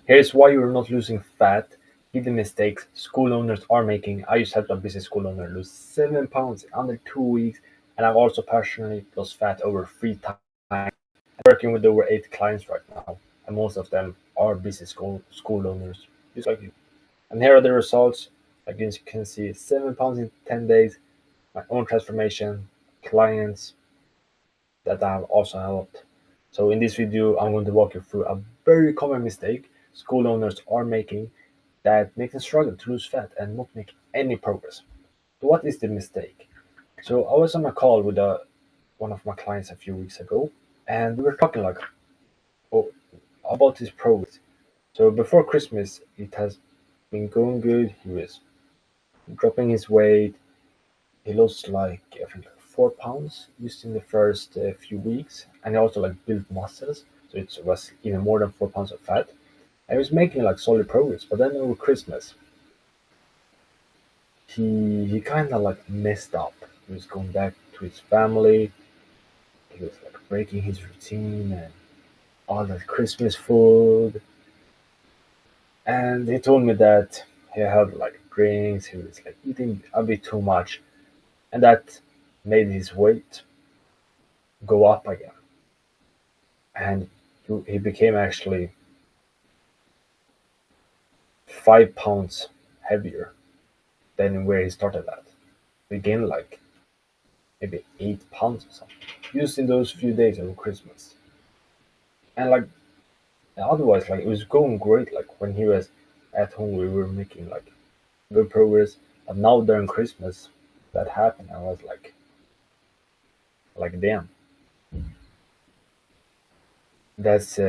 Here's why you're not losing fat. Hidden mistakes school owners are making. I used to help a busy school owner lose 7 pounds in under 2 weeks, and I've also personally lost fat over 3 times. I'm working with over 8 clients right now, and most of them are busy school owners, just like you. And here are the results. Like you can see, 7 pounds in 10 days. My own transformation, clients that I have also helped. So in this video, I'm going to walk you through a very common mistake school owners are making that makes them struggle to lose fat and not make any progress. So what is the mistake? So I was on a call with one of my clients a few weeks ago, and we were talking like, oh, about his progress. So before Christmas, it has been going good. He was dropping his weight. He lost like I think like 4 pounds just in the first few weeks, and he also like built muscles. So it was even more than 4 pounds of fat. And he was making like solid progress. But then over Christmas, he kind of like messed up. He was going back to his family. He was like breaking his routine and all that Christmas food. And he told me that he had like drinks. He was like eating a bit too much, and that made his weight go up again. And he became actually 5 pounds heavier than where he started at. He gained like maybe 8 pounds or something just in those few days over Christmas. And like otherwise, like it was going great. Like when he was at home, we were making like good progress. But now during Christmas, that happened. I was like damn, that's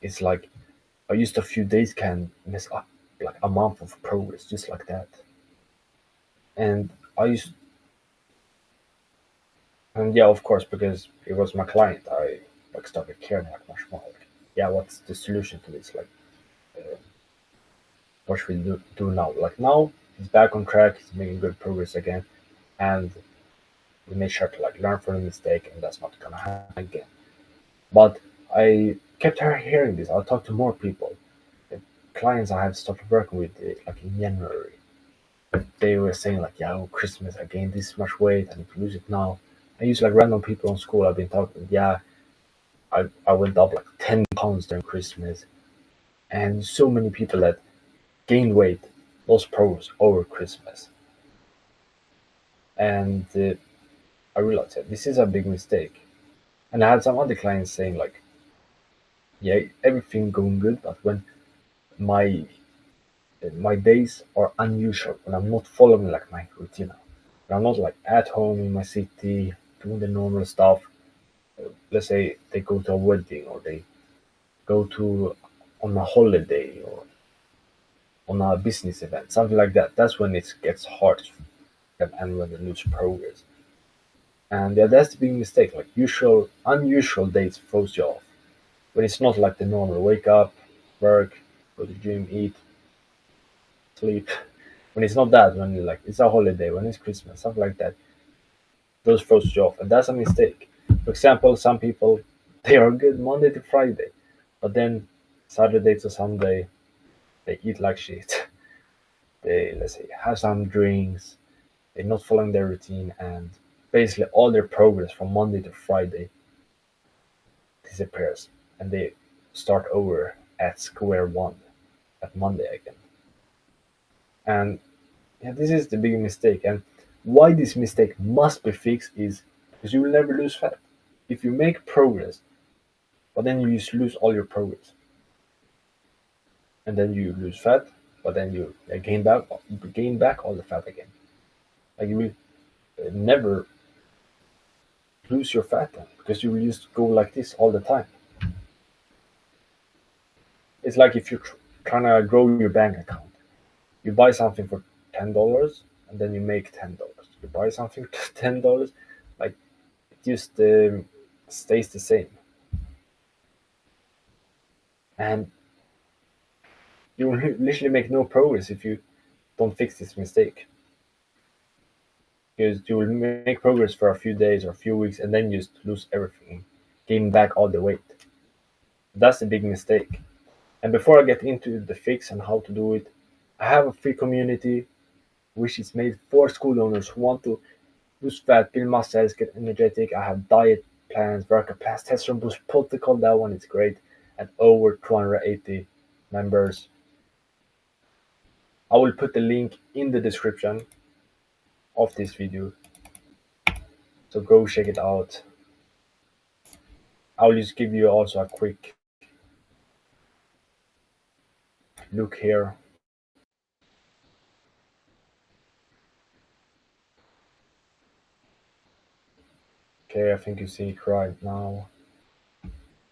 it's like just a few days can mess up like a month of progress just like that. And I used And yeah, of course, because it was my client, I like started caring like much more. Like, yeah, what's the solution to this? Like, uh, what should we do now? Like now, he's back on track. He's making good progress again, and we made sure to like learn from the mistake, and that's not gonna happen again. But I kept hearing this. I'll talk to more people. The clients I have started working with, like in January, they were saying like, "Yeah, oh, Christmas, I gained this much weight. I need to lose it now." I use like random people in school I've been talking. Yeah, I went up like 10 pounds during Christmas, and so many people that gained weight, lost progress over Christmas, and I realized that this is a big mistake. And I had some other clients saying like, yeah, everything going good, but when my my days are unusual, when I'm not following like my routine, when I'm not like at home in my city doing the normal stuff. Let's say they go to a wedding or they go to on a holiday or on a business event, something like that. That's when it gets hard and when they lose progress. And yeah, that's the big mistake. Like unusual days throws you off. When it's not like the normal wake up, work, go to the gym, eat, sleep. When it's not that, when like it's a holiday, when it's Christmas, something like that, those throws you off. And that's a mistake. For example, some people they are good Monday to Friday, but then Saturday to Sunday they eat like shit. They let's say have some drinks, they're not following their routine, and basically all their progress from Monday to Friday disappears, and they start over at square one at Monday again. And yeah, this is the big mistake. And why this mistake must be fixed is because you will never lose fat. If you make progress, but then you just lose all your progress, and then you lose fat, but then you gain back all the fat again. Like you will never lose your fat then because you will just go like this all the time. It's like if you're trying to grow your bank account. You buy something for $10 and then you make $10. You buy something for $10, like it just stays the same. And you will literally make no progress if you don't fix this mistake. Because you will make progress for a few days or a few weeks and then you just lose everything, gain back all the weight. That's the big mistake. And before I get into the fix and how to do it, I have a free community which is made for school owners who want to lose fat, build muscles, get energetic. I have diet plans, workout plans, testosterone boost protocol. That one is great. And over 280 members. I will put the link in the description of this video. So go check it out. I'll just give you also a quick look here. Okay, I think you see it right now.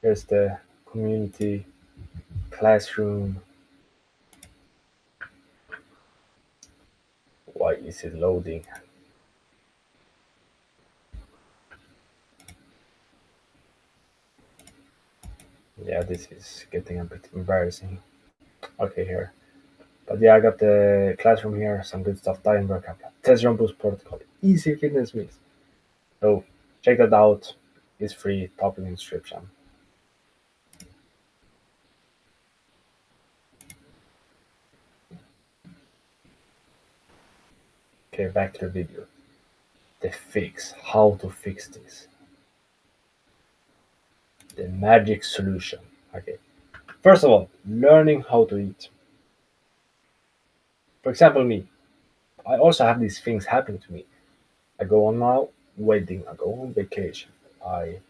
Here's the community classroom. Why is it loading? Yeah, this is getting a bit embarrassing. Okay, here. But yeah, I got the classroom here, some good stuff, diet workout, test run boost protocol, easy fitness meals. So check that out. It's free, top in the description. Okay, back to the video. The fix, how to fix this. The magic solution. Okay. First of all, learning how to eat. For example, me, I also have these things happening to me. I go on my wedding, I go on vacation, I,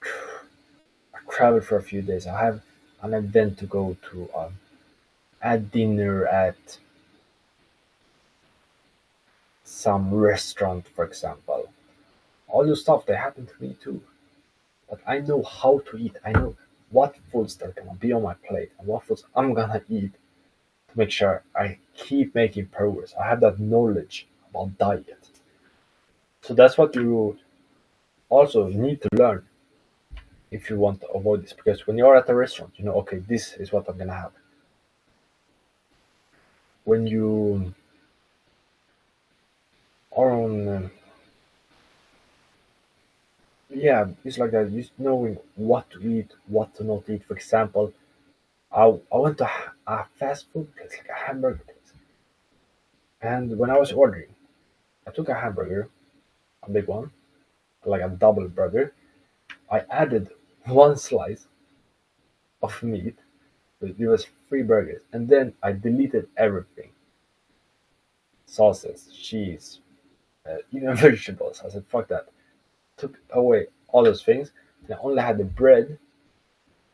I travel for a few days, I have an event to go to, at dinner at some restaurant, for example. All those stuff they happen to me too. But I know how to eat. I know what foods that are gonna be on my plate and what foods I'm gonna eat to make sure I keep making progress. I have that knowledge about diet. So that's what you also need to learn if you want to avoid this. Because when you're at a restaurant, you know, okay, this is what I'm gonna have. When you are on, yeah, it's like that. Just knowing what to eat, what to not eat. For example, I went to a fast food place, like a hamburger place, and when I was ordering, I took a hamburger, a big one, like a double burger. I added one slice of meat. It was three burgers, and then I deleted everything: sauces, cheese, even vegetables. I said, "Fuck that." Took away all those things, and I only had the bread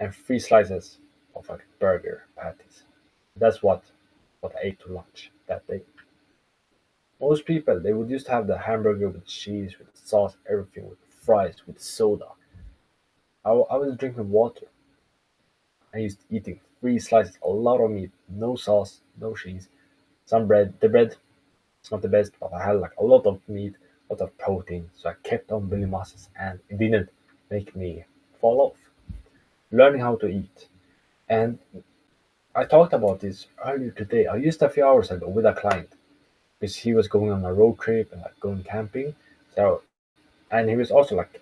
and three slices of like burger patties. That's what I ate to lunch that day. Most people they would just have the hamburger with cheese, with sauce, everything, with fries, with soda. I was drinking water. I used eating three slices, a lot of meat, no sauce, no cheese, some bread. The bread is not the best, but I had like a lot of meat, a lot of protein, so I kept on building muscles, and it didn't make me fall off. Learning how to eat, and I talked about this earlier today. I used a few hours ago with a client because he was going on a road trip and like going camping. So and he was also like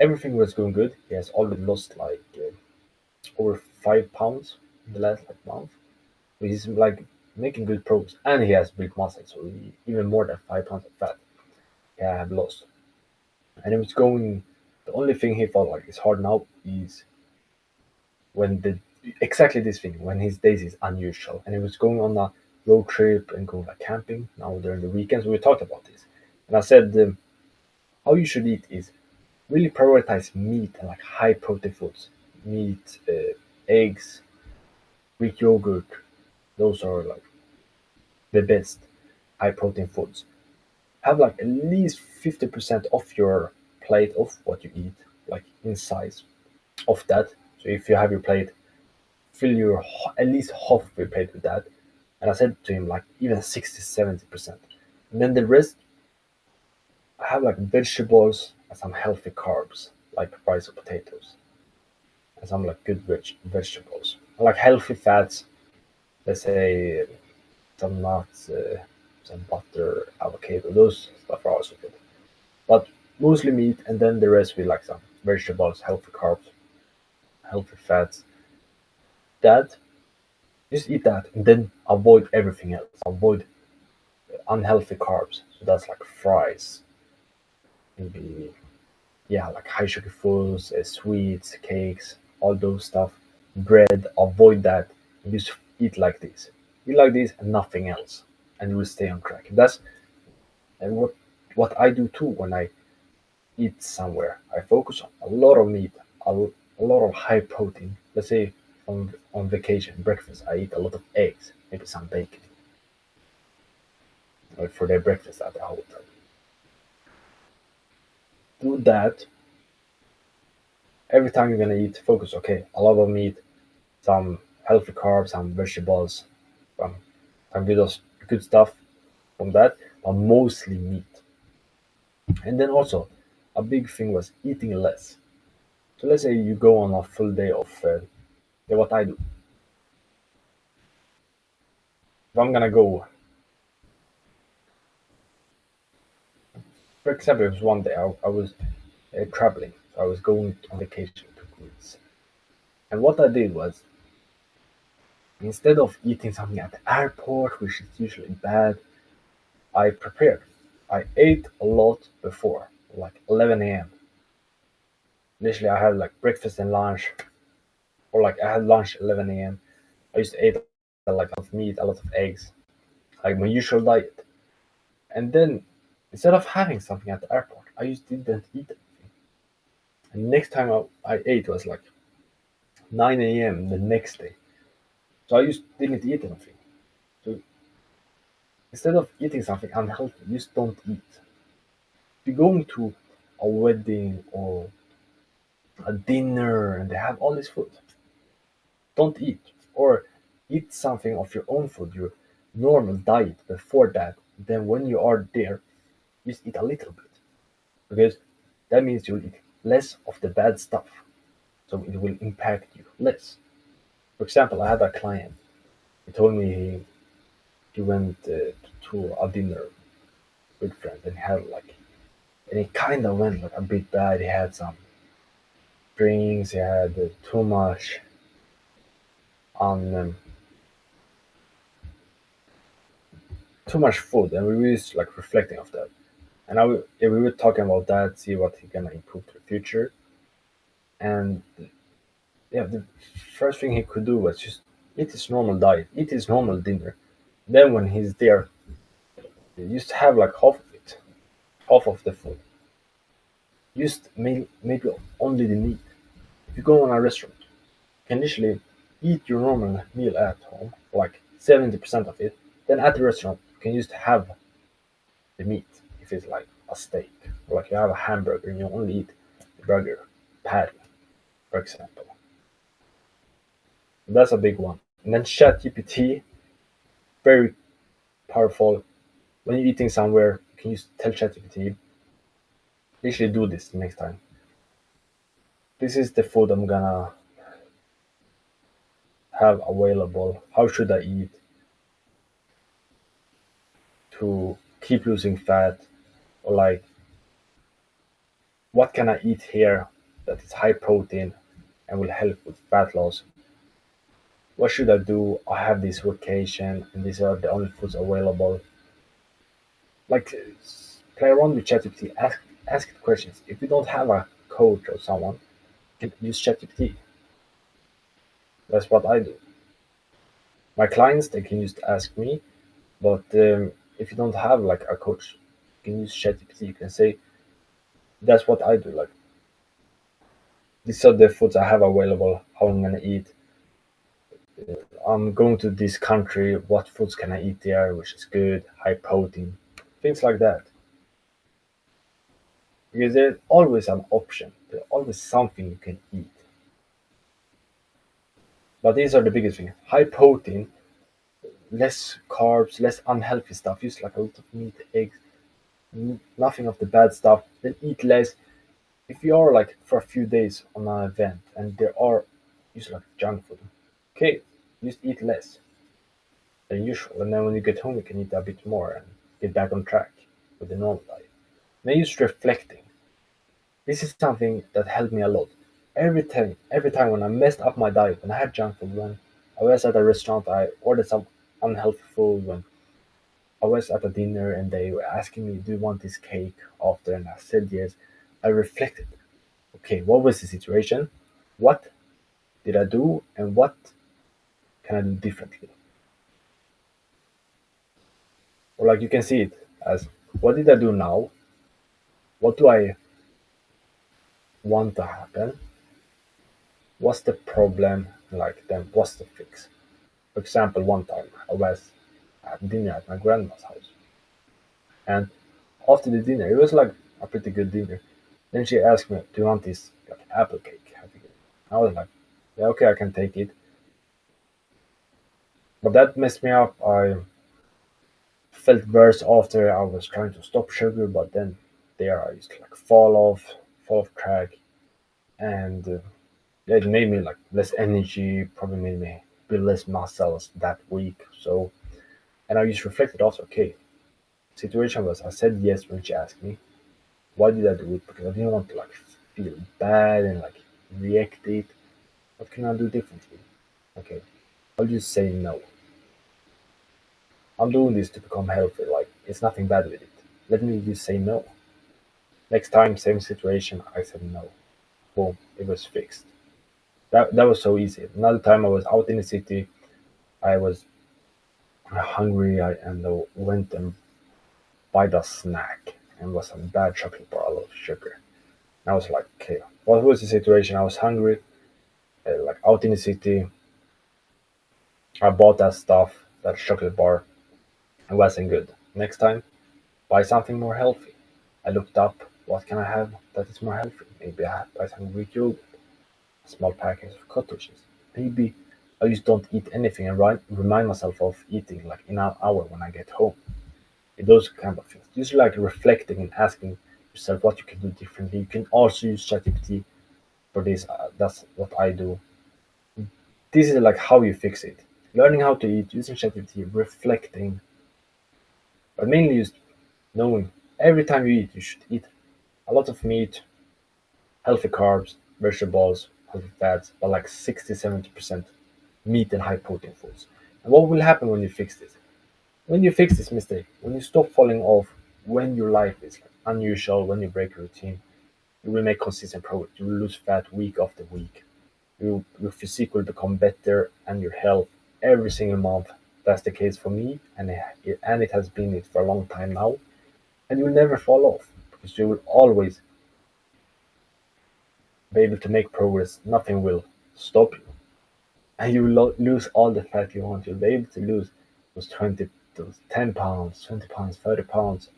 everything was going good. He has already lost like over 5 pounds in the last like month. So he's like making good progress, and he has big muscles, so even more than 5 pounds of fat. Yeah, I have lost, and it was going. The only thing he felt like is hard now is when the exactly this thing when his days is unusual, and he was going on a road trip and going like camping now during the weekends. We talked about this, and I said how you should eat is really prioritize meat and like high protein foods, meat, eggs, Greek yogurt. Those are like the best high protein foods. Have like at least 50% of your plate of what you eat, like in size of that. So if you have your plate, fill your at least half of your plate with that. And I said to him like even 60, 70%. And then the rest, I have like vegetables and some healthy carbs, like rice or potatoes, and some like good vegetables. And like healthy fats, let's say some nuts, some butter, avocado, those stuff are also good. But mostly meat, and then the rest we like some vegetables, healthy carbs, healthy fats. that, just eat that, and then avoid everything else. Avoid unhealthy carbs. So that's like fries, maybe, yeah, like high sugar foods, sweets, cakes, all those stuff. Bread, avoid that. Just eat like this. Eat like this and nothing else, and you will stay on track. That's and what I do too when I eat somewhere. I focus on a lot of meat, a lot of high protein. Let's say on vacation, breakfast, I eat a lot of eggs, maybe some bacon, for their breakfast at the hotel. Do that every time you're gonna eat. Focus, okay, a lot of meat, some healthy carbs, some vegetables, some some good stuff from that, but mostly meat. And then also, a big thing was eating less. So let's say you go on a full day of yeah, what I do. If I'm gonna go, for example, it was one day I was traveling. I was going on vacation to Greece, and what I did was, instead of eating something at the airport, which is usually bad, I prepared. I ate a lot before, like 11 a.m. Initially, I had like breakfast and lunch, or like I had lunch 11 a.m. I used to eat like a lot of meat, a lot of eggs, like my usual diet. And then instead of having something at the airport, I just didn't eat it. And next time I ate was like 9 a.m. the next day. So I just didn't eat anything. So instead of eating something unhealthy, you just don't eat. If you're going to a wedding or a dinner and they have all this food, don't eat. Or eat something of your own food, your normal diet before that. Then when you are there, just eat a little bit. Because that means you'll eat less of the bad stuff. So it will impact you less. For example, I had a client. He told me he went to a dinner with friends and he had like, and it kind of went like a bit bad. He had some drinks, he had too much on too much food, and we were just like reflecting of that. And yeah, we were talking about that, see what he gonna improve in the future. And yeah, the first thing he could do was just eat his normal diet, eat his normal dinner. Then when he's there, he used to have like half of it, half of the food. Just maybe only the meat. If you go on a restaurant, you can literally eat your normal meal at home, like 70% of it. Then at the restaurant, you can just have the meat. If it's like a steak, or like you have a hamburger and you only eat the burger patty, for example. That's a big one. And then ChatGPT, very powerful. When you're eating somewhere, you can use tell ChatGPT, literally do this next time. This is the food I'm gonna have available. How should I eat to keep losing fat? Or like, what can I eat here that is high protein and will help with fat loss? What should I do? I have this vacation and these are the only foods available. Like, play around with ChatGPT. Ask it questions. If you don't have a coach or someone, you can use ChatGPT. That's what I do. My clients, they can just ask me, but if you don't have like a coach, you can use ChatGPT. You can say, that's what I do. Like, these are the foods I have available. How I'm gonna eat. I'm going to this country. What foods can I eat there, which is good, high protein, things like that. Because there's always an option. There's always something you can eat. But these are the biggest things: high protein, less carbs, less unhealthy stuff. Use like a lot of meat, eggs, nothing of the bad stuff. Then eat less. If you are like for a few days on an event and there are use like junk food, okay, just eat less than usual. And then when you get home, you can eat a bit more and get back on track with the normal diet. Then just reflecting. This is something that helped me a lot. Every time when I messed up my diet, when I had junk food, when I was at a restaurant. I ordered some unhealthy food. When I was at a dinner and they were asking me, "Do you want this cake?" After, and I said yes. I reflected. Okay, what was the situation? What did I do, and what can I do differently? Or like you can see it as, what did I do now? What do I want to happen? What's the problem? Like then, what's the fix? For example, one time I was at dinner at my grandma's house, and after the dinner, it was like a pretty good dinner. Then she asked me, "Do you want this like apple cake?" I was like, "Yeah, okay, I can take it." But that messed me up. I felt worse after I was trying to stop sugar, but then there I used to like fall off track, and yeah, it made me like less energy. Probably made me build less muscles that week. So, and I just reflected also. Okay, situation was I said yes when she asked me. Why did I do it? Because I didn't want to like feel bad and like react it. What can I do differently? Okay, I'll just say no. I'm doing this to become healthy. Like it's nothing bad with it. Let me just say no. Next time, same situation. I said no. Boom, it was fixed. That was so easy. Another time I was out in the city. I was hungry. I went and bought a snack and was a bad chocolate bar, a lot of sugar. And I was like, okay, what was the situation? I was hungry, like out in the city. I bought that stuff, that chocolate bar. It wasn't good. Next time, buy something more healthy. I looked up, what can I have that is more healthy? Maybe I buy some Greek yogurt, a small package of cottages. Maybe I just don't eat anything and remind myself of eating like in an hour when I get home. Those kind of things. Just like reflecting and asking yourself what you can do differently. You can also use ChatGPT for this. That's what I do. This is like how you fix it. Learning how to eat using ChatGPT, reflecting, but mainly just knowing every time you eat, you should eat a lot of meat, healthy carbs, vegetables, healthy fats, but like 60-70% meat and high protein foods. And what will happen when you fix this? When you fix this mistake, when you stop falling off, when your life is like unusual, when you break your routine, you will make consistent progress. You will lose fat week after week. Your physique will become better and your health every single month. That's the case for me, and it has been it for a long time now. And you'll never fall off because you will always be able to make progress. Nothing will stop you, and you will lose all the fat you want. You'll be able to lose those 10 pounds, 20 pounds, 30 pounds,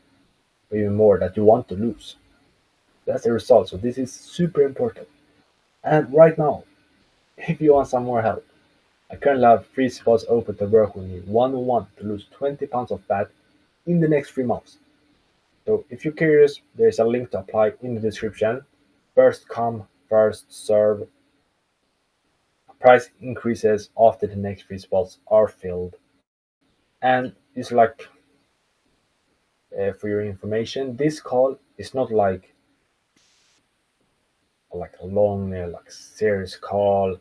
or even more that you want to lose. That's the result. So this is super important. And right now, if you want some more help, I currently have 3 spots open to work with me one-on-one to lose 20 pounds of fat in the next 3 months. So if you're curious, there's a link to apply in the description. First come, first serve. Price increases after the next 3 spots are filled. And it's like, for your information, this call is not like a long, like serious call.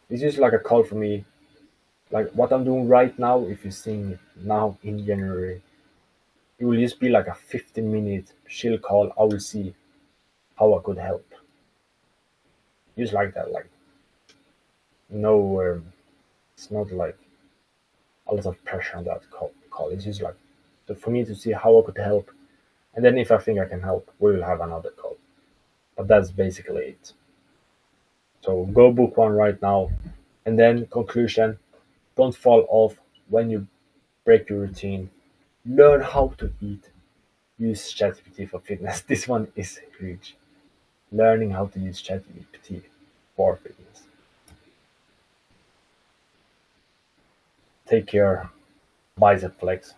It's just like a call for me, like what I'm doing right now. If you're seeing it now in January, it will just be like a 15-minute chill call. I will see how I could help. Just like that, like no, it's not like a lot of pressure on that call. It's just like for me to see how I could help, and then if I think I can help, we will have another call. But that's basically it. So go book one right now, and then conclusion: don't fall off when you break your routine. Learn how to eat. Use ChatGPT for fitness. This one is huge. Learning how to use ChatGPT for fitness. Take care. Bicep flex.